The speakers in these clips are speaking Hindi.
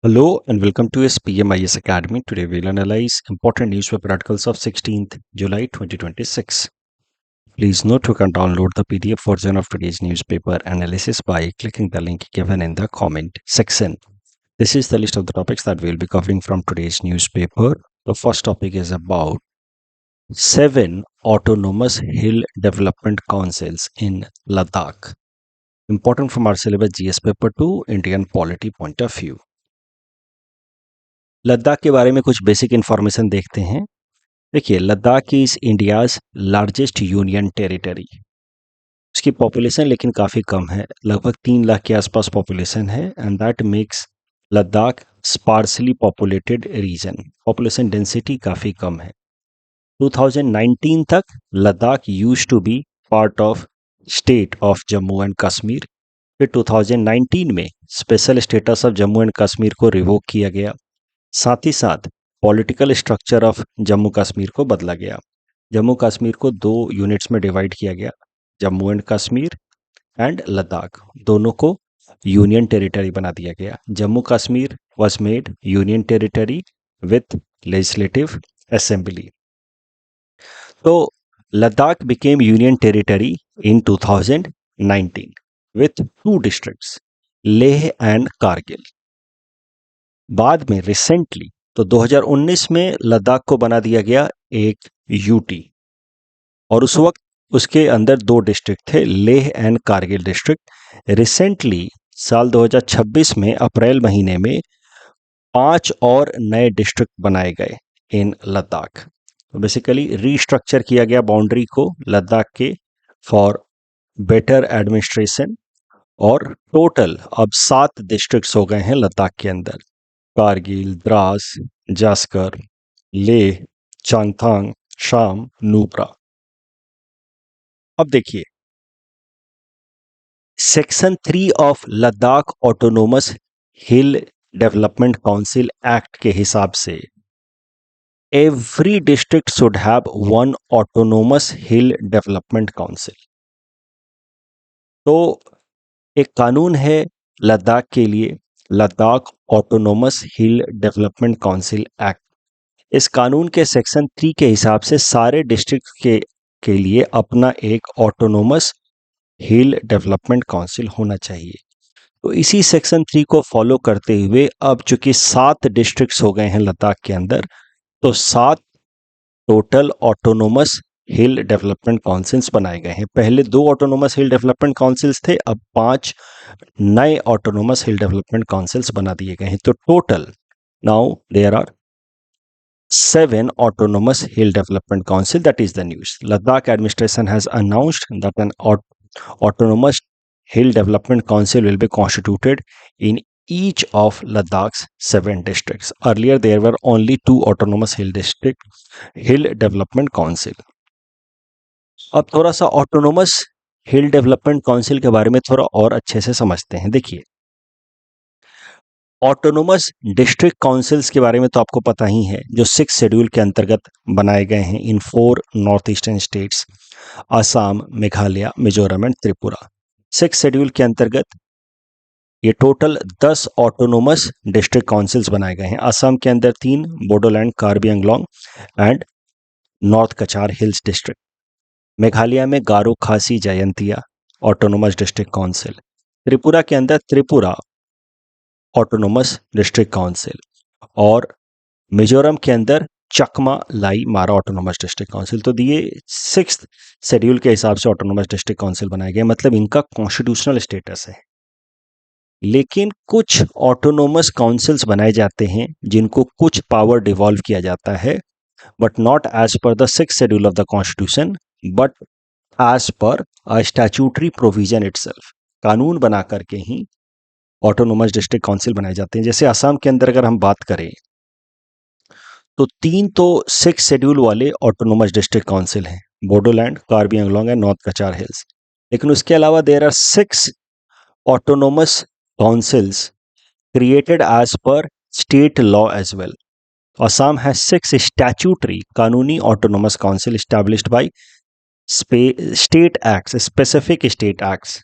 Hello and welcome to SPMIS Academy. Today we'll analyze important newspaper articles of 16th July 2026. Please note you can download the PDF version of today's newspaper analysis by clicking the link given in the comment section. This is the list of the topics that we'll be covering from today's newspaper. The first topic is about 7 autonomous hill development councils in Ladakh. Important from our syllabus GS paper 2 Indian polity point of view. Ladakh के बारे में कुछ बेसिक इंफॉर्मेशन देखते हैं। देखिए, Ladakh is India's largest union territory. उसकी पॉपुलेशन लेकिन काफ़ी कम है, लगभग 3 लाख के आसपास पॉपुलेशन है and that makes Ladakh sparsely populated region. Population density काफ़ी कम है। 2019 तक Ladakh use to be part of state of Jammu and Kashmir. फिर 2019 में special status of Jammu and Kashmir को रिवोक किया गया। साथ ही साथ political structure of Jammu Kashmir को बदला गया। जम्मू कश्मीर को 2 यूनिट्स में डिवाइड किया गया, जम्मू एंड कश्मीर एंड लद्दाख, दोनों को यूनियन टेरिटरी बना दिया गया। Jammu Kashmir was made union territory with legislative assembly. तो Ladakh became union territory in 2019 with 2 districts, Leh and Kargil. बाद में रिसेंटली तो 2019 में लद्दाख को बना दिया गया एक यूटी और उस वक्त उसके अंदर 2 डिस्ट्रिक्ट थे, Leh and Kargil district. Recently साल 2026 में अप्रैल महीने में 5 और नए डिस्ट्रिक्ट बनाए गए इन लद्दाख। तो बेसिकली रीस्ट्रक्चर किया गया बाउंड्री को लद्दाख के फॉर बेटर एडमिनिस्ट्रेशन और टोटल अब 7 डिस्ट्रिक्ट्स हो गए हैं लद्दाख के अंदर, कारगिल, द्रास, जास्कर, लेह, चांगथांग, शाम, नुब्रा। अब देखिए, section 3 of Ladakh autonomous hill development council act के हिसाब से every district should have 1 autonomous hill development council. तो एक कानून है लद्दाख के लिए, Ladakh autonomous hill development council act. इस कानून के सेक्शन 3 के हिसाब से सारे डिस्ट्रिक्ट के लिए अपना एक ऑटोनोमस हिल डेवलपमेंट काउंसिल होना चाहिए। तो इसी सेक्शन 3 को फॉलो करते हुए अब चूंकि 7 डिस्ट्रिक्ट्स हो गए हैं लद्दाख के अंदर, तो 7 total autonomous hill development councils बनाए गए हैं। पहले 2 ऑटोनोमस हिल डेवलपमेंट काउंसिल्स थे, अब 5 नए ऑटोनोमस हिल डेवलपमेंट काउंसिल्स बना दिए गए हैं। तो total now there are 7 autonomous hill development council. That is the news. Ladakh administration has announced that an autonomous hill development council will be constituted in each of Ladakh's 7 districts. Earlier there were only 2 autonomous hill development council. अब थोड़ा सा ऑटोनोमस हिल डेवलपमेंट काउंसिल के बारे में थोड़ा और अच्छे से समझते हैं। देखिए, ऑटोनोमस डिस्ट्रिक्ट काउंसिल्स के बारे में तो आपको पता ही है, जो 6 शेड्यूल के अंतर्गत बनाए गए हैं इन 4 north eastern states, Assam, Meghalaya, Mizoram and Tripura. 6 schedule के अंतर्गत ये टोटल 10 ऑटोनोमस डिस्ट्रिक्ट काउंसिल्स बनाए गए हैं। असम के अंदर 3, Bodoland, Karbi Anglong and north Cachar hills district. Meghalaya में Garo, Khasi, Jaintia autonomous district council. Tripura के अंदर त्रिपुरा ऑटोनोमस डिस्ट्रिक्ट काउंसिल और मिजोरम के अंदर चकमा, लाई, मारा ऑटोनोमस डिस्ट्रिक्ट काउंसिल। तो ये 6th शेड्यूल के हिसाब से ऑटोनोमस डिस्ट्रिक्ट काउंसिल बनाए गए, मतलब इनका कॉन्स्टिट्यूशनल स्टेटस है। लेकिन कुछ ऑटोनोमस काउंसिल्स बनाए जाते हैं जिनको कुछ पावर डिवॉल्व किया जाता है, but not as per the 6th schedule of the constitution, but as per a statutory provision itself. कानून बना करके ही ऑटोनोमस डिस्ट्रिक्ट काउंसिल बनाए जाते हैं। जैसे असम के अंदर अगर हम बात करें तो 3 तो 6 शेड्यूल वाले ऑटोनोमस डिस्ट्रिक्ट काउंसिल हैं, Bodoland, Karbi Anglong and north Cachar hills. लेकिन उसके अलावा there are 6 autonomous councils created as per state law as well. Assam has 6 statutory कानूनी autonomous council established by state acts, specific state acts,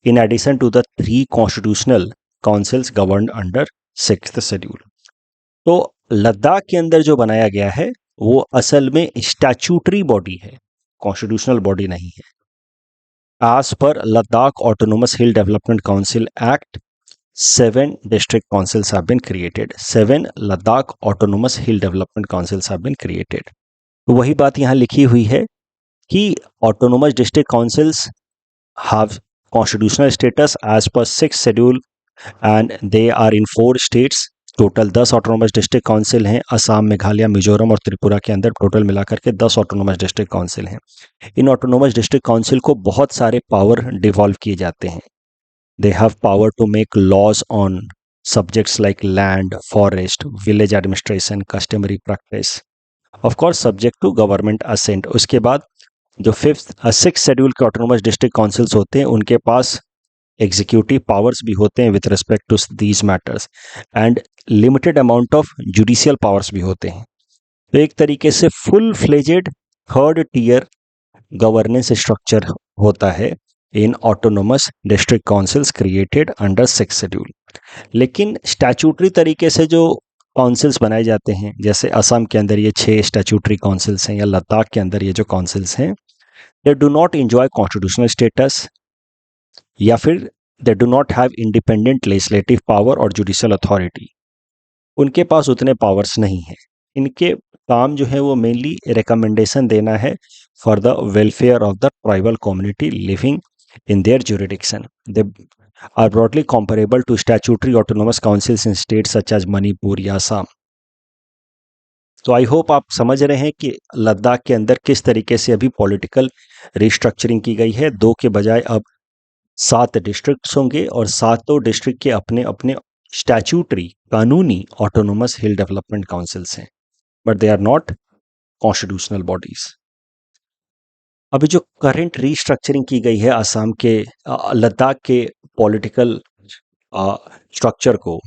in addition to the 3 constitutional councils governed under sixth schedule. तो लद्दाख के अंदर जो बनाया गया है वो असल में स्टैट्यूटरी बॉडी है, कॉन्स्टिट्यूशनल बॉडी नहीं है। As per Ladakh autonomous hill development council act 7 district councils have been created. 7 Ladakh Autonomous Hill Development Councils have been created. तो वही बात यहाँ लिखी हुई है कि autonomous district councils have constitutional status as per 6th schedule and they are in 4 states. Total 10 autonomous district council हैं असम, मेघालय, मिजोरम और त्रिपुरा के अंदर टोटल मिलाकर के 10 ऑटोनोमस डिस्ट्रिक्ट काउंसिल हैं। इन ऑटोनोमस डिस्ट्रिक्ट काउंसिल को बहुत सारे पावर डिवॉल्व किए जाते हैं। They have power to make laws on subjects like land, forest, village administration, customary practice. Of course, subject to government assent. उसके बाद जो 6th शेड्यूल के ऑटोनोमस डिस्ट्रिक्ट काउंसिल्स होते हैं उनके पास एग्जीक्यूटिव पावर्स भी होते हैं with respect to these matters and limited amount of judicial powers भी होते हैं। तो एक तरीके से full fledged third tier governance structure होता है in autonomous district councils created under 6th schedule. लेकिन स्टैट्यूटरी तरीके से जो काउंसिल्स बनाए जाते हैं, जैसे असम के अंदर ये 6 स्टैट्यूटरी काउंसिल्स हैं या लद्दाख के अंदर ये जो काउंसिल्स हैं, they do not enjoy constitutional status या फिर they do not have independent legislative power और जुडिशियल अथॉरिटी। उनके पास उतने पावर्स नहीं हैं। इनके काम जो है वो मेनली रिकमेंडेशन देना है for the welfare of the tribal community living in their jurisdiction. They are broadly comparable to statutory autonomous councils in states such as Manipur या असम। तो आई होप आप समझ रहे हैं कि लद्दाख के अंदर किस तरीके से अभी पॉलिटिकल रिस्ट्रक्चरिंग की गई है। 2 के बजाय अब 7 डिस्ट्रिक्ट्स होंगे और 7 डिस्ट्रिक्ट के अपने अपने स्टैट्यूटरी कानूनी ऑटोनोमस हिल डेवलपमेंट काउंसिल्स हैं, but they are not constitutional bodies. अभी जो करंट रीस्ट्रक्चरिंग की गई है असम के लद्दाख के पॉलिटिकल स्ट्रक्चर को,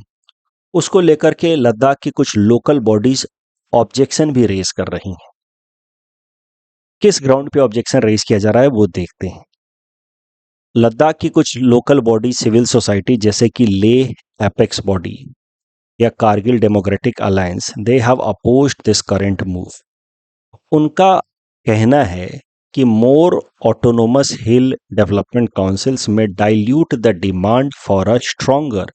उसको लेकर के लद्दाख की कुछ लोकल बॉडीज ऑब्जेक्शन भी रेज कर रही हैं। किस ग्राउंड पे ऑब्जेक्शन रेज किया जा रहा है वो देखते हैं। लद्दाख की कुछ लोकल बॉडी सिविल सोसाइटी जैसे कि लेह एपेक्स बॉडी या Kargil democratic alliance, they have opposed this current move. उनका कहना है कि more autonomous hill development councils में dilute the demand for a stronger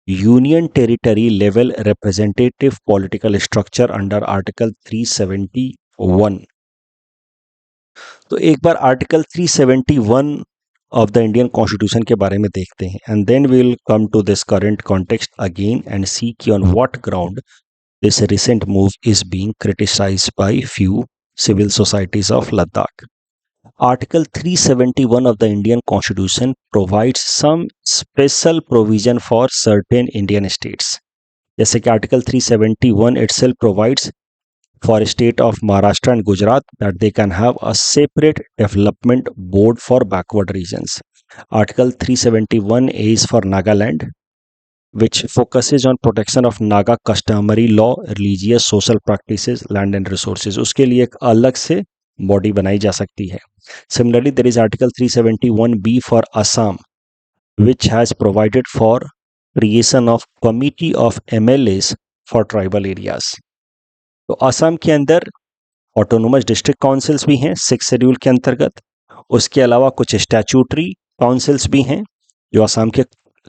union territory level representative political structure under article 371। तो एक बार article 371 of the Indian constitution के बारे में देखते हैं and then we will come to this current context again and see कि on what ground this recent move is being criticised by few civil societies of Ladakh. Article 371 of the Indian Constitution provides some special provision for certain Indian states. जैसे कि Article 371 itself provides for state of Maharashtra and Gujarat that they can have a separate development board for backward regions. Article 371 is for Nagaland, which focuses on protection of Naga customary law, religious, social practices, land and resources. उसके लिए एक अलग से बॉडी बनाई जा सकती है। Similarly, there is Article 371B for Assam, which has provided for creation of committee of MLAs for tribal areas. तो असम के अंदर ऑटोनोमस डिस्ट्रिक्ट काउंसिल्स भी हैं 6 शेड्यूल के अंतर्गत। उसके अलावा कुछ स्टैट्यूटरी काउंसिल्स भी हैं जो असम के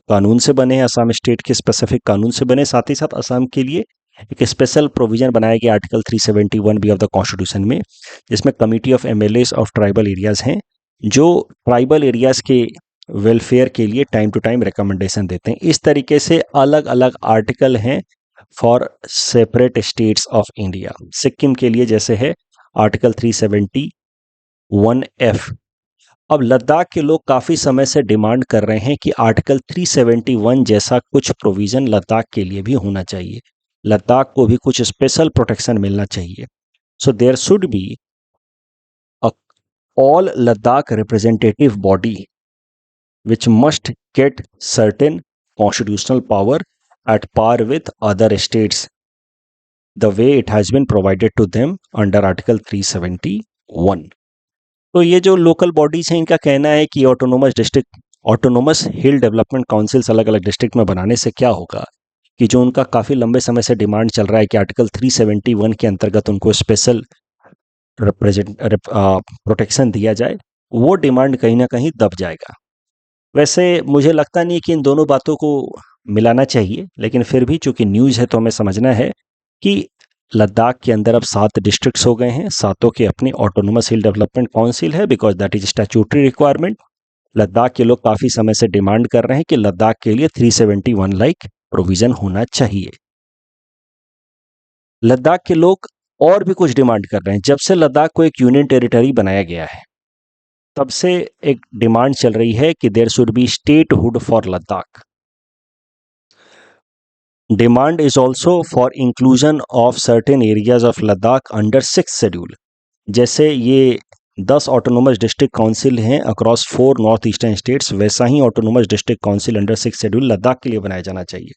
कानून से बने हैं, असम स्टेट के स्पेसिफिक कानून से बने। साथ ही साथ असम के लिए एक स्पेशल प्रोविजन बनाया गया आर्टिकल 371 ऑफ द कॉन्स्टिट्यूशन में, जिसमें committee of MLAs of tribal areas हैं जो ट्राइबल एरियाज के वेलफेयर के लिए टाइम टू टाइम रिकमेंडेशन देते हैं। इस तरीके से अलग अलग आर्टिकल हैं for separate states of India. Sikkim के लिए जैसे है आर्टिकल 371F। अब लद्दाख के लोग काफ़ी समय से डिमांड कर रहे हैं कि आर्टिकल 371 जैसा कुछ प्रोविज़न लद्दाख के लिए भी होना चाहिए, लद्दाख को भी कुछ स्पेशल प्रोटेक्शन मिलना चाहिए। So there should be a all Ladakh representative body which must get certain constitutional power at par with other states the way it has been provided to them under article 371। तो ये जो लोकल बॉडीज हैं इनका कहना है कि ऑटोनोमस हिल डेवलपमेंट काउंसिल्स अलग अलग डिस्ट्रिक्ट में बनाने से क्या होगा कि जो उनका काफ़ी लंबे समय से डिमांड चल रहा है कि आर्टिकल 371 के अंतर्गत उनको स्पेशल प्रोटेक्शन दिया जाए, वो डिमांड कहीं ना कहीं दब जाएगा। वैसे मुझे लगता नहीं कि इन दोनों बातों को मिलाना चाहिए, लेकिन फिर भी चूंकि न्यूज़ है तो हमें समझना है कि लद्दाख के अंदर अब 7 डिस्ट्रिक्ट्स हो गए हैं, सातों के अपनी ऑटोनोमस हिल डेवलपमेंट काउंसिल है, because that is statutory requirement. Ladakh के लोग काफ़ी समय से डिमांड कर रहे हैं कि लद्दाख के लिए 371 लाइक प्रोविज़न होना चाहिए। लद्दाख के लोग और भी कुछ डिमांड कर रहे हैं। जब से लद्दाख को एक यूनियन टेरिटरी बनाया गया है, तब से एक डिमांड चल रही है कि there should be statehood for Ladakh. Demand is also for inclusion of certain areas of Ladakh under 6th schedule. जैसे ये 10 ऑटोनोमस डिस्ट्रिक्ट काउंसिल हैं अक्रॉस 4 नॉर्थ ईस्टर्न स्टेट्स, वैसा ही autonomous district council under 6th schedule Ladakh के लिए बनाया जाना चाहिए।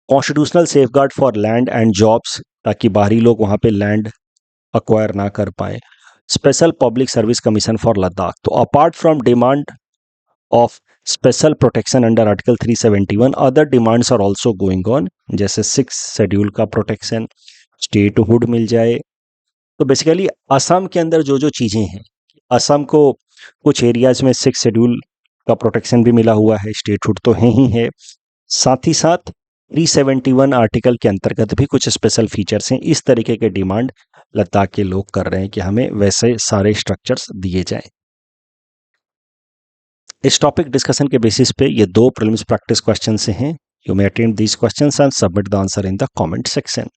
Constitutional safeguard for land and jobs, ताकि बाहरी लोग वहाँ पे लैंड अक्वायर ना कर पाए। Special public service commission for Ladakh. तो apart from demand of special protection under article 371, other demands are also going on, जैसे 6th शेड्यूल का प्रोटेक्शन, स्टेटहुड मिल जाए। तो बेसिकली असम के अंदर जो जो चीज़ें हैं, असम को कुछ एरियाज में 6th शेड्यूल का प्रोटेक्शन भी मिला हुआ है, स्टेटहुड तो है ही है, साथ ही साथ 371 आर्टिकल के अंतर्गत भी कुछ स्पेशल फीचर्स हैं। इस तरीके के डिमांड लद्दाख के लोग कर रहे हैं कि हमें वैसे सारे स्ट्रक्चर्स दिए जाएं। इस टॉपिक डिस्कशन के बेसिस पे ये 2 प्रीलिम्स प्रैक्टिस क्वेश्चन से हैं। You may attempt these questions and submit the answer in the comment section.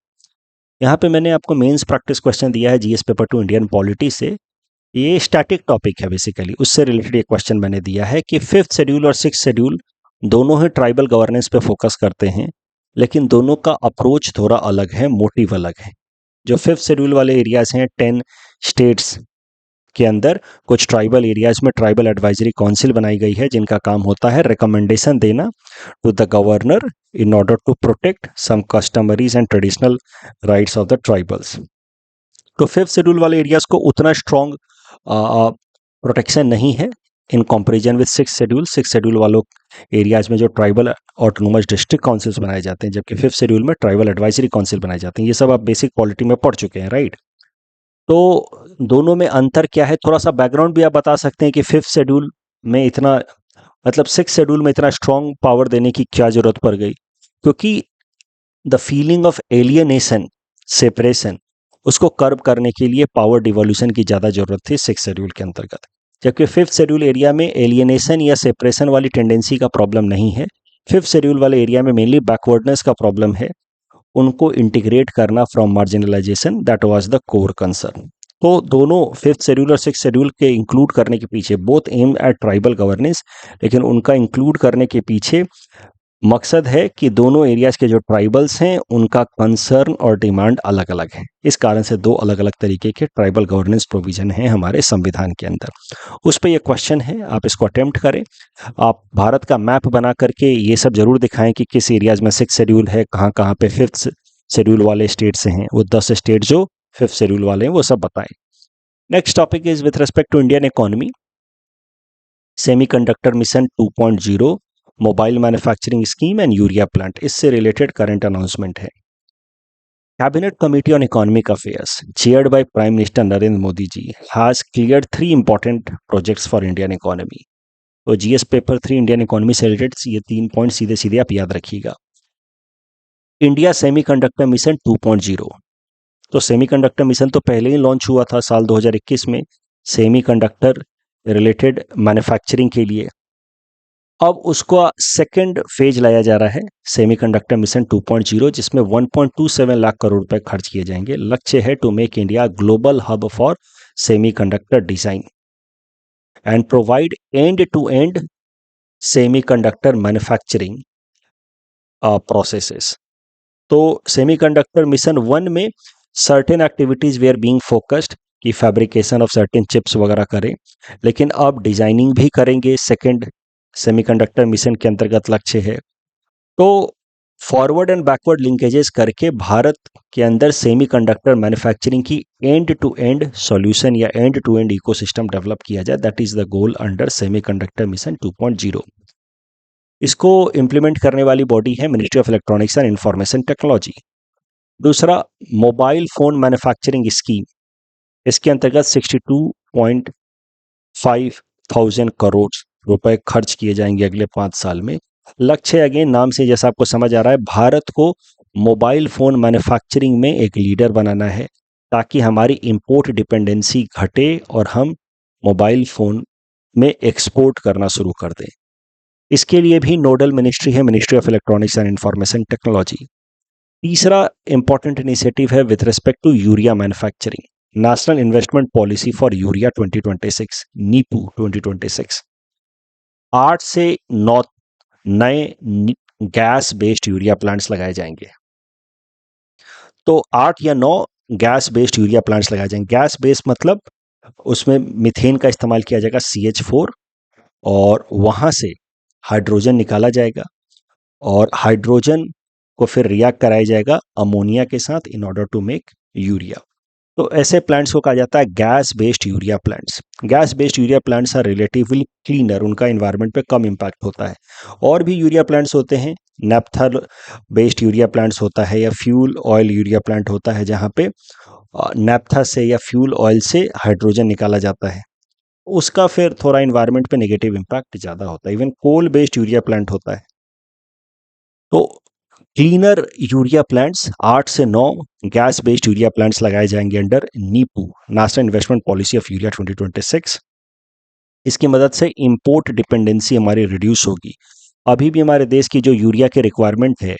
यहाँ पे मैंने आपको मेंस प्रैक्टिस क्वेश्चन दिया है जीएस पेपर 2 इंडियन पॉलिटी से। ये स्टैटिक टॉपिक है बेसिकली, उससे रिलेटेड ये क्वेश्चन मैंने दिया है कि 5th शेड्यूल और 6th शेड्यूल दोनों ही ट्राइबल गवर्नेंस पे फोकस करते हैं, लेकिन दोनों का अप्रोच थोड़ा अलग है, मोटिव अलग है। जो 5th शेड्यूल वाले एरियाज हैं, 10 स्टेट्स के अंदर कुछ ट्राइबल एरियाज में ट्राइबल एडवाइजरी काउंसिल बनाई गई है, जिनका काम होता है रिकमेंडेशन देना to the governor in order to protect some customaries and traditional rights of the tribals. तो 5th शेड्यूल वाले एरियाज को उतना स्ट्रॉन्ग प्रोटेक्शन नहीं है in comparison with 6th schedule. 6th schedule वालों एरियाज में जो ट्राइबल ऑटोनोमस डिस्ट्रिक्ट काउंसिल्स बनाए जाते हैं, जबकि 5th शेड्यूल में ट्राइबल एडवाइजरी काउंसिल बनाए जाते हैं। ये सब आप बेसिक पॉलिटी में पढ़ चुके हैं, राइट? तो दोनों में अंतर क्या है, थोड़ा सा बैकग्राउंड भी आप बता सकते हैं कि 5th शेड्यूल में इतना, मतलब 6th शेड्यूल में इतना स्ट्रॉन्ग पावर देने की क्या जरूरत पड़ गई? क्योंकि the feeling of alienation, separation, उसको कर्ब करने के लिए पावर डिवोल्यूशन की ज़्यादा जरूरत थी 6th शेड्यूल के अंतर्गत। जबकि 5th शेड्यूल एरिया में एलियनेशन या सेपरेशन वाली टेंडेंसी का प्रॉब्लम नहीं है। 5th शेड्यूल वाले एरिया में मेनली बैकवर्डनेस का प्रॉब्लम है, उनको इंटीग्रेट करना from marginalisation, that was the core concern. तो दोनों 5th शेड्यूल और 6th शेड्यूल के इंक्लूड करने के पीछे both aim at tribal governance, लेकिन उनका इंक्लूड करने के पीछे मकसद है कि दोनों एरियाज के जो ट्राइबल्स हैं उनका कंसर्न और डिमांड अलग अलग है। इस कारण से 2 अलग अलग तरीके के ट्राइबल गवर्नेंस प्रोविजन हैं हमारे संविधान के अंदर। उस पर यह क्वेश्चन है, आप इसको अटेम्प्ट करें। आप भारत का मैप बना करके ये सब जरूर दिखाएं कि किस एरियाज में 6th शेड्यूल है, कहाँ कहाँ पे 5th शेड्यूल वाले स्टेट से हैं। वो 10 स्टेट जो 5th शेड्यूल वाले हैं वो सब बताएं। Next topic is with respect to Indian economy, semiconductor mission 2.0, mobile manufacturing scheme and urea plant, इससे रिलेटेड करंट अनाउंसमेंट है। Cabinet committee on economic affairs chaired by prime minister Narendra Modi ji has cleared 3 important projects for Indian economy. तो जीएस पेपर 3 इंडियन इकोनॉमी से रिलेटेड ये 3 पॉइंट सीधे सीधे आप याद रखिएगा। इंडिया सेमीकंडक्टर मिशन 2.0, तो सेमीकंडक्टर मिशन तो पहले ही लॉन्च हुआ था साल 2021 में सेमीकंडक्टर रिलेटेड मैन्युफैक्चरिंग के लिए। अब उसका सेकंड फेज लाया जा रहा है सेमीकंडक्टर मिशन 2.0, जिसमें 1.27 लाख करोड़ रुपए खर्च किए जाएंगे। लक्ष्य है to make India global hub for semiconductor design and provide end to end semiconductor manufacturing processes. तो सेमीकंडक्टर मिशन 1 में certain activities were being focused कि फैब्रिकेशन ऑफ सर्टेन चिप्स वगैरह करें, लेकिन अब डिजाइनिंग भी करेंगे। सेकंड सेमीकंडक्टर मिशन के अंतर्गत लक्ष्य है। तो फॉरवर्ड एंड बैकवर्ड लिंकेजेस करके भारत के अंदर सेमीकंडक्टर मैन्युफैक्चरिंग की एंड टू एंड सॉल्यूशन या end to end ecosystem develop किया जाए, that is the goal under semiconductor mission 2.0। इसको इम्प्लीमेंट करने वाली बॉडी है ministry of electronics and information technology. दूसरा, मोबाइल फोन मैन्युफैक्चरिंग स्कीम, इसके अंतर्गत 62.5 थाउजेंड करोड़ रुपए खर्च किए जाएंगे अगले 5 साल में। लक्ष्य अगेन नाम से जैसा आपको समझ आ रहा है, भारत को मोबाइल फोन मैन्युफैक्चरिंग में एक लीडर बनाना है ताकि हमारी इंपोर्ट डिपेंडेंसी घटे और हम मोबाइल फोन में एक्सपोर्ट करना शुरू कर दें। इसके लिए भी नोडल मिनिस्ट्री है ministry of electronics and information technology. तीसरा इंपॉर्टेंट इनिशिएटिव है with respect to urea manufacturing, national investment policy for urea 2026, NIPU 2026। 8 से 9 नए गैस बेस्ड यूरिया प्लांट्स लगाए जाएंगे। तो 8 या 9 गैस बेस्ड यूरिया प्लांट्स लगाए जाएंगे। गैस बेस्ड मतलब उसमें मीथेन का इस्तेमाल किया जाएगा, CH4, और वहां से हाइड्रोजन निकाला जाएगा और हाइड्रोजन को फिर रिएक्ट कराया जाएगा अमोनिया के साथ in order to make urea. तो ऐसे प्लांट्स को कहा जाता है gas based urea plants. Gas based urea plants are relatively cleaner, उनका इन्वायरमेंट पे कम इम्पैक्ट होता है। और भी यूरिया प्लांट्स होते हैं, नेप्थल बेस्ड यूरिया प्लांट्स होता है या फ्यूल ऑयल यूरिया प्लांट होता है जहाँ पे नेप्था से या फ्यूल ऑयल से हाइड्रोजन निकाला जाता है, उसका फिर थोड़ा इन्वायरमेंट पे नेगेटिव इम्पैक्ट ज़्यादा होता है। Even coal based urea plant होता है। तो क्लीनर यूरिया प्लांट्स 8 से 9 गैस बेस्ड यूरिया प्लांट्स लगाए जाएंगे under NIPU, national investment policy of urea 2026। इसकी मदद से इंपोर्ट डिपेंडेंसी हमारी रिड्यूस होगी। अभी भी हमारे देश की जो यूरिया के रिक्वायरमेंट है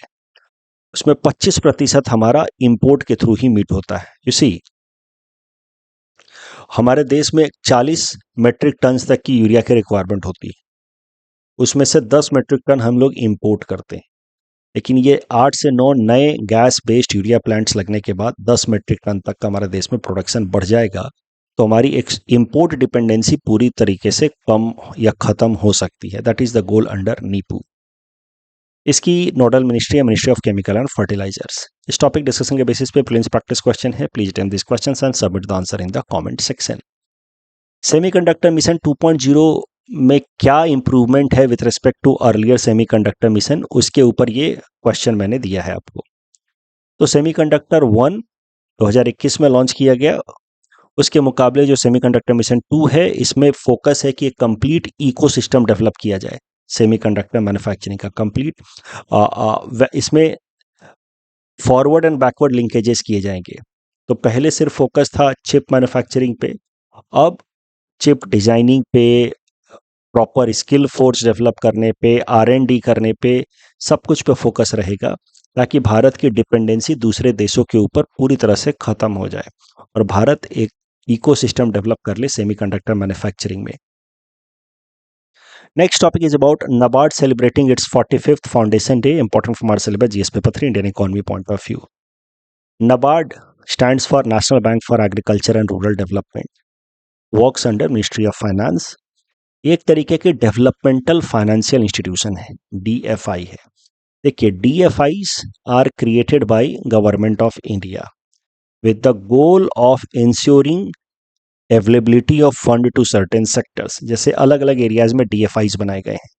उसमें 25% हमारा इंपोर्ट के थ्रू ही मीट होता है। यू सी, हमारे देश में 40 मेट्रिक टन तक की यूरिया की रिक्वायरमेंट होती है, उसमें से 10 मेट्रिक टन हम लोग इंपोर्ट करते हैं। लेकिन ये 8 से 9 नए गैस बेस्ड यूरिया प्लांट्स लगने के बाद 10 मेट्रिक टन तक का हमारे देश में प्रोडक्शन बढ़ जाएगा, तो हमारी इंपोर्ट डिपेंडेंसी पूरी तरीके से कम या खत्म हो सकती है। That is the goal under NIPU. इसकी नोडल मिनिस्ट्री है ministry of chemical and fertilisers. इस टॉपिक डिस्कशन के बेसिस पे प्रीलिम्स प्रैक्टिस क्वेश्चन है। Please attempt this questions and submit the answer in the comment section. Semiconductor mission 2.0 में क्या इंप्रूवमेंट है with respect to earlier semiconductor mission, उसके ऊपर ये क्वेश्चन मैंने दिया है आपको। तो सेमीकंडक्टर 1 2021 में लॉन्च किया गया, उसके मुकाबले जो सेमीकंडक्टर मिशन 2 है इसमें फोकस है कि एक कंप्लीट इकोसिस्टम डेवलप किया जाए सेमीकंडक्टर मैन्युफैक्चरिंग का। कंप्लीट इसमें फॉरवर्ड एंड बैकवर्ड लिंकेजेस किए जाएंगे। तो पहले सिर्फ फोकस था चिप मैन्युफैक्चरिंग पे, अब चिप डिजाइनिंग पे, प्रॉपर स्किल फोर्स डेवलप करने पे, R&D करने पे, सब कुछ पे फोकस रहेगा ताकि भारत की डिपेंडेंसी दूसरे देशों के ऊपर पूरी तरह से खत्म हो जाए और भारत एक इकोसिस्टम डेवलप कर ले सेमीकंडक्टर मैन्युफैक्चरिंग में। Next topic is about NABARD celebrating its 45th foundation day, important for हमारा syllabus GS paper 3 Indian economy point of view. NABARD stands for National Bank for Agriculture and Rural Development, works under ministry of finance. एक तरीके के डेवलपमेंटल फाइनेंशियल इंस्टीट्यूशन है, DFI है। देखिए, DFIs are created by government of India with the goal of ensuring availability of fund to certain sectors. जैसे अलग अलग एरियाज में DFIs बनाए गए हैं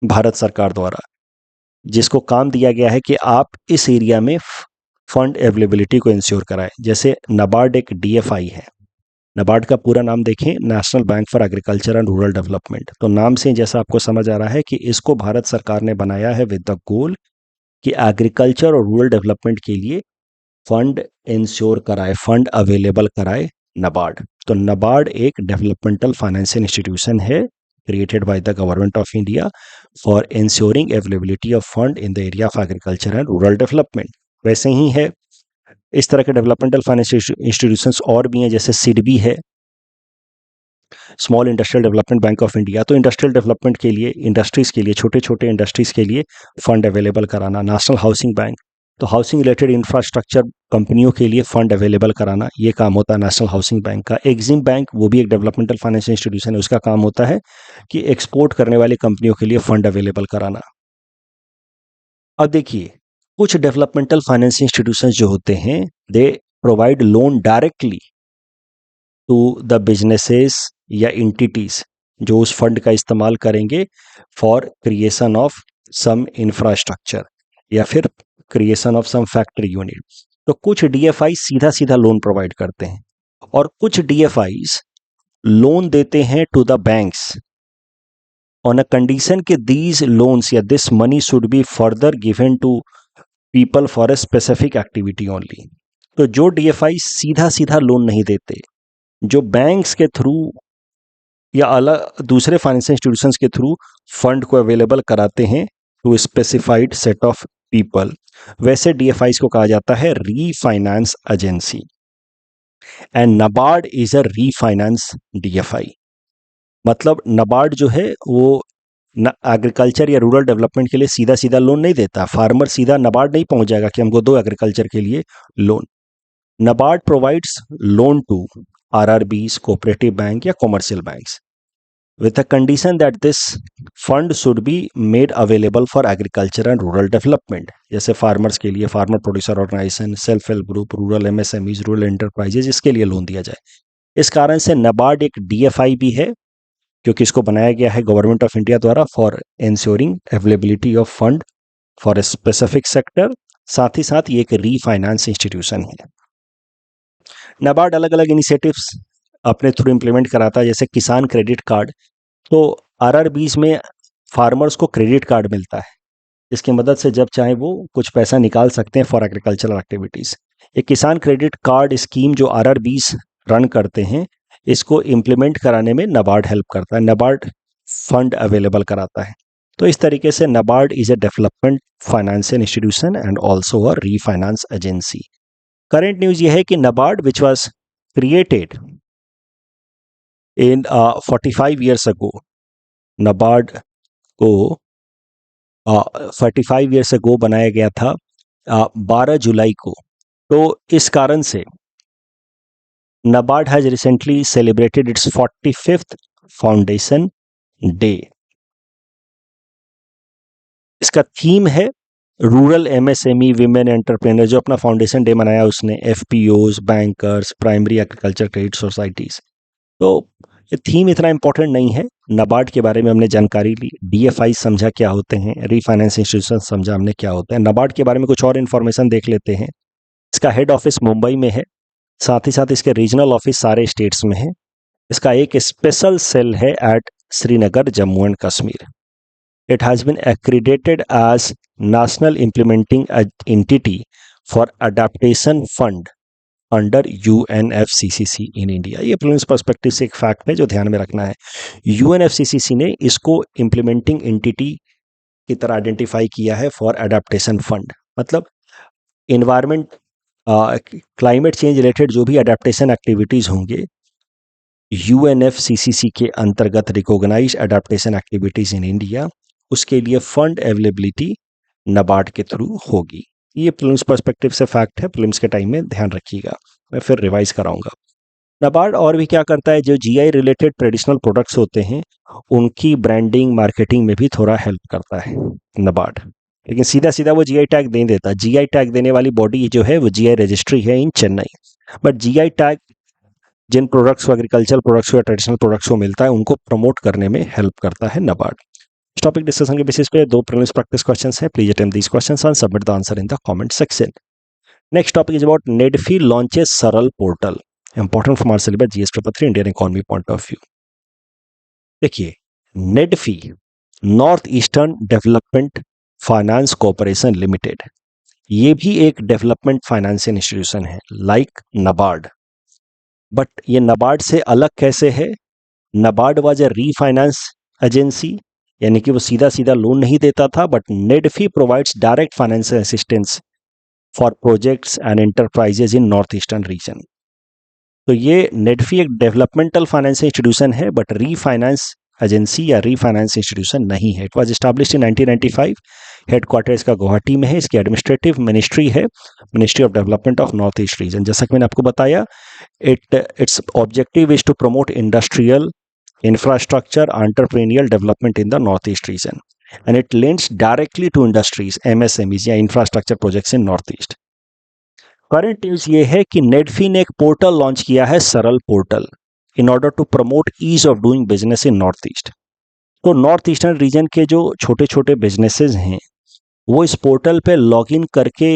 भारत सरकार द्वारा, जिसको काम दिया गया है कि आप इस एरिया में फंड अवेलेबिलिटी को इंश्योर कराएं। जैसे NABARD एक DFI है। NABARD का पूरा नाम देखें, national bank for agriculture and rural development. तो नाम से जैसा आपको समझ आ रहा है कि इसको भारत सरकार ने बनाया है विद द गोल कि एग्रीकल्चर और रूरल डेवलपमेंट के लिए फंड इंश्योर कराए, फंड अवेलेबल कराए NABARD। तो NABARD एक डेवलपमेंटल फाइनेंशियल इंस्टीट्यूशन है created by the government of India for ensuring availability of fund in the area of agriculture and rural development. वैसे ही है इस तरह के डेवलपमेंटल फाइनेंशियल इंस्टीट्यूशंस और भी हैं, जैसे SIDBI है, small industrial development bank of India. तो इंडस्ट्रियल डेवलपमेंट के लिए, इंडस्ट्रीज के लिए, छोटे छोटे इंडस्ट्रीज के लिए फंड अवेलेबल कराना। नेशनल हाउसिंग बैंक, तो हाउसिंग रिलेटेड इंफ्रास्ट्रक्चर कंपनियों के लिए फंड अवेलेबल कराना, ये काम होता है नेशनल हाउसिंग बैंक का। एक्जिम बैंक, वो भी एक डेवलपमेंटल फाइनेंशियल इंस्टीट्यूशन है, उसका काम होता है कि एक्सपोर्ट करने वाली कंपनियों के लिए फंड अवेलेबल कराना। अब देखिए, कुछ डेवलपमेंटल फाइनेंशियल इंस्टीट्यूशंस जो होते हैं, they provide loan directly to the businesses या इंटिटीज जो उस फंड का इस्तेमाल करेंगे for creation of some infrastructure या फिर creation of some factory unit. तो कुछ डीएफआई सीधा सीधा लोन प्रोवाइड करते हैं और कुछ डीएफआईज लोन देते हैं to the banks on a condition कि दीज लोन्स या this money should be further given to people for a specific activity only. तो जो डीएफआई सीधा सीधा लोन नहीं देते, जो बैंक्स के थ्रू या अलग दूसरे फाइनेंशियल इंस्टीट्यूशंस के थ्रू फंड को अवेलेबल कराते हैं to specified set of people, वैसे डीएफआईज को कहा जाता है refinance agency. And NABARD is a refinance DFI. मतलब नबार्ड जो है वो एग्रीकल्चर या रूरल डेवलपमेंट के लिए सीधा सीधा लोन नहीं देता। फार्मर सीधा नबार्ड नहीं पहुंच जाएगा कि हमको दो एग्रीकल्चर के लिए loan. NABARD provides loan to RRBs, cooperative bank या commercial banks with a condition that this fund should be made available for agriculture and rural development। जैसे फार्मर्स के लिए farmer producer organisation, self help group, rural MSMEs, rural enterprises, इसके लिए लोन दिया जाए। इस कारण से नबार्ड एक डीएफआई भी है क्योंकि इसको बनाया गया है गवर्नमेंट ऑफ इंडिया द्वारा for ensuring availability of fund for a specific sector. साथ ही साथ ये एक रीफाइनेंस इंस्टीट्यूशन है। नबार्ड अलग अलग इनिशिएटिव्स अपने थ्रू इंप्लीमेंट कराता है, जैसे किसान क्रेडिट कार्ड। तो आरआरबीज में फार्मर्स को क्रेडिट कार्ड मिलता है, इसकी मदद से जब चाहे वो कुछ पैसा निकाल सकते हैं फॉर एग्रीकल्चरल एक्टिविटीज़। ये किसान क्रेडिट कार्ड स्कीम जो आरआरबीज रन करते हैं, इसको इम्प्लीमेंट कराने में नबार्ड हेल्प करता है, नबार्ड फंड अवेलेबल कराता है। तो इस तरीके से NABARD is a development financial institution and also a refinance agency. Current news ये है कि NABARD which was created in 45 years ago, NABARD को 45 years ago बनाया गया था 12 जुलाई को। तो इस कारण से NABARD has recently celebrated it's 45th foundation day. इसका थीम है रूरल एमएसएमई विमेन एंटरप्रेन्योर। जो अपना फाउंडेशन डे मनाया उसने FPOs, bankers, primary agriculture credit societies. तो ये थीम इतना इंपॉर्टेंट नहीं है। नबार्ड के बारे में हमने जानकारी ली, डीएफआई समझा क्या होते हैं, रीफाइनेंस इंस्टीट्यूशन समझा हमने क्या होते हैं। नबार्ड के बारे में कुछ और इन्फॉर्मेशन देख लेते हैं। इसका हेड ऑफिस मुंबई में है, साथ ही साथ इसके रीजनल ऑफिस सारे स्टेट्स में है। इसका एक स्पेशल सेल है at Srinagar, Jammu and Kashmir. It has been accredited as national implementing entity for adaptation fund under UNFCCC in India. ये प्रीलिम्स पर्सपेक्टिव से एक फैक्ट है जो ध्यान में रखना है। यूएनएफसीसीसी ने इसको इम्प्लीमेंटिंग एंटिटी की तरह आइडेंटिफाई किया है फॉर अडेप्टेशन फंड। मतलब इन्वायरमेंट, क्लाइमेट चेंज रिलेटेड जो भी अडेप्टेशन एक्टिविटीज होंगे, यूएनएफसीसीसी के अंतर्गत recognise adaptation activities in India, उसके लिए फंड अवेलेबिलिटी नबार्ड के थ्रू होगी। ये प्रीलिम्स पर्सपेक्टिव से फैक्ट है, प्रीलिम्स के टाइम में ध्यान रखिएगा, मैं फिर रिवाइज कराऊंगा। नबार्ड और भी क्या करता है, जो जीआई रिलेटेड ट्रेडिशनल प्रोडक्ट्स होते हैं उनकी ब्रांडिंग मार्केटिंग में भी थोड़ा हेल्प करता है नबार्ड। लेकिन सीधा सीधा वो जीआई टैग नहीं देता। जीआई टैग देने वाली बॉडी जो है वो जीआई रजिस्ट्री है in Chennai. But GI tag जिन प्रोडक्ट्स को, एग्रीकल्चरल प्रोडक्ट्स को या ट्रेडिशनल प्रोडक्ट्स को मिलता है, उनको प्रमोट करने में हेल्प करता है नबार्ड। इस टॉपिक डिस्कशन के बेसिस पे दो प्रीलिम्स प्रैक्टिस क्वेश्चंस हैं। Please attempt these questions and submit the answer in the comment section. Next topic is about NEDFi launches Saral portal, important from our syllabus GS paper 3 Indian economy point of view. देखिए, NEDFi north eastern development finance corporation limited, ये भी एक डेवलपमेंट फाइनेंशियल इंस्टीट्यूशन है लाइक नबार्ड। बट ये नबार्ड से अलग कैसे है? NABARD was a refinance agency, यानी कि वो सीधा सीधा लोन नहीं देता था, but NEDFi provides direct financial assistance for projects and enterprises in north eastern region. तो ये नेडफी एक डेवलपमेंटल फाइनेंशियल इंस्टीट्यूशन है, बट रीफाइनेंस एजेंसी या रीफाइनेंस इंस्टीट्यूशन नहीं है। It was established in 1995। Headquarter इसका गुवाहाटी में है। इसकी एडमिनिस्ट्रेटिव मिनिस्ट्री है ministry of development of north east region. जैसा कि मैंने आपको बताया, it's objective is to promote industrial infrastructure entrepreneurial development in the northeast region, and it lends directly to industries, MSMEs या infrastructure projects in northeast। Current news ये है कि नेडफी ने एक पोर्टल लॉन्च किया है, Saral portal, in order to promote ease of doing business in north east. तो नॉर्थ ईस्टर्न रीजन के जो छोटे छोटे बिजनेसेस हैं वो इस पोर्टल पे लॉगिन करके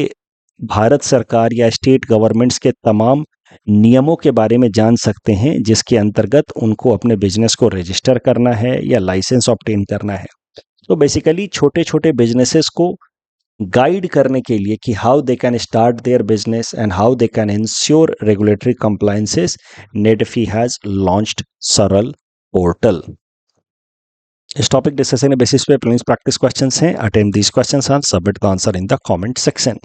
भारत सरकार या स्टेट गवर्नमेंट्स के तमाम नियमों के बारे में जान सकते हैं, जिसके अंतर्गत उनको अपने बिजनेस को रजिस्टर करना है या लाइसेंस ऑब्टेन करना है। तो बेसिकली छोटे छोटे बिजनेसेस को गाइड करने के लिए कि how they can start their business and how they can ensure regulatory compliances, NEDFi has launched Saral portal. इस टॉपिक डिस्कशन के बेसिस पे प्रीलिम्स प्रैक्टिस क्वेश्चंस हैं। Attempt these questions and submit the answer in the comment section.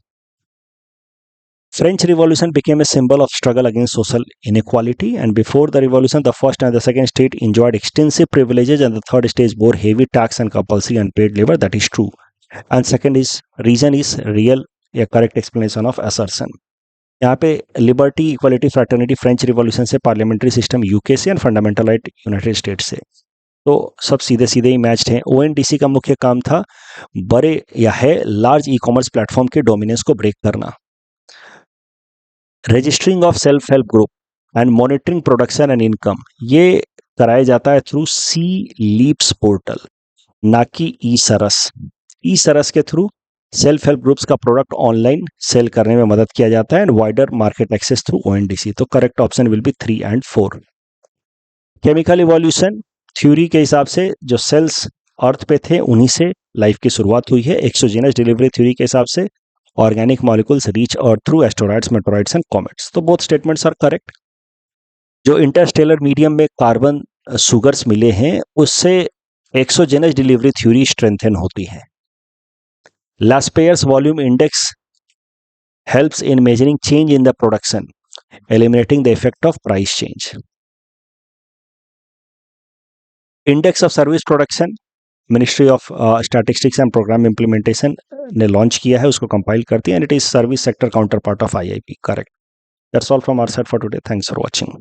French Revolution became a symbol of struggle against social inequality, and before the revolution, the first and the second state enjoyed extensive privileges, and the third stage bore heavy tax and compulsory unpaid labor. That is true. And second is reason is real, a correct explanation of assertion. यहाँ पे liberty, equality, fraternity French revolution से, पार्लियामेंट्री सिस्टम यूके से, and fundamental right United states से। तो सब सीधे सीधे ही मैच्ड हैं। ओएनडीसी का मुख्य काम था बड़े या है लार्ज ई कॉमर्स प्लेटफॉर्म के डोमिनेंस को ब्रेक करना। Registering of self help group and monitoring production and income, ये कराया जाता है थ्रू सी लीप्स पोर्टल, ना कि ई सरस। ई सरस के थ्रू सेल्फ हेल्प ग्रुप्स का प्रोडक्ट ऑनलाइन सेल करने में मदद किया जाता है, and wider market access through ONDC. तो correct option will be 3 and 4। Chemical evolution theory के हिसाब से जो सेल्स अर्थ पे थे उन्हीं से लाइफ की शुरुआत हुई है। एक्सोजेनस डिलीवरी थ्योरी के हिसाब से organic molecules reach earth through asteroids, meteoroids and comets. तो बोथ स्टेटमेंट्स आर करेक्ट। जो इंटरस्टेलर मीडियम में कार्बन सुगर्स मिले हैं उससे एक्सोजेनस डिलीवरी थ्योरी स्ट्रेंथन होती है। Laspeyres volume index helps in measuring change in the production, eliminating the effect of price change. Index of service production ministry of statistics and programme implementation ने लॉन्च किया है, उसको कंपाइल करती है, and it is service sector counterpart of IIP. Correct. That's all from our side for today. Thanks for watching.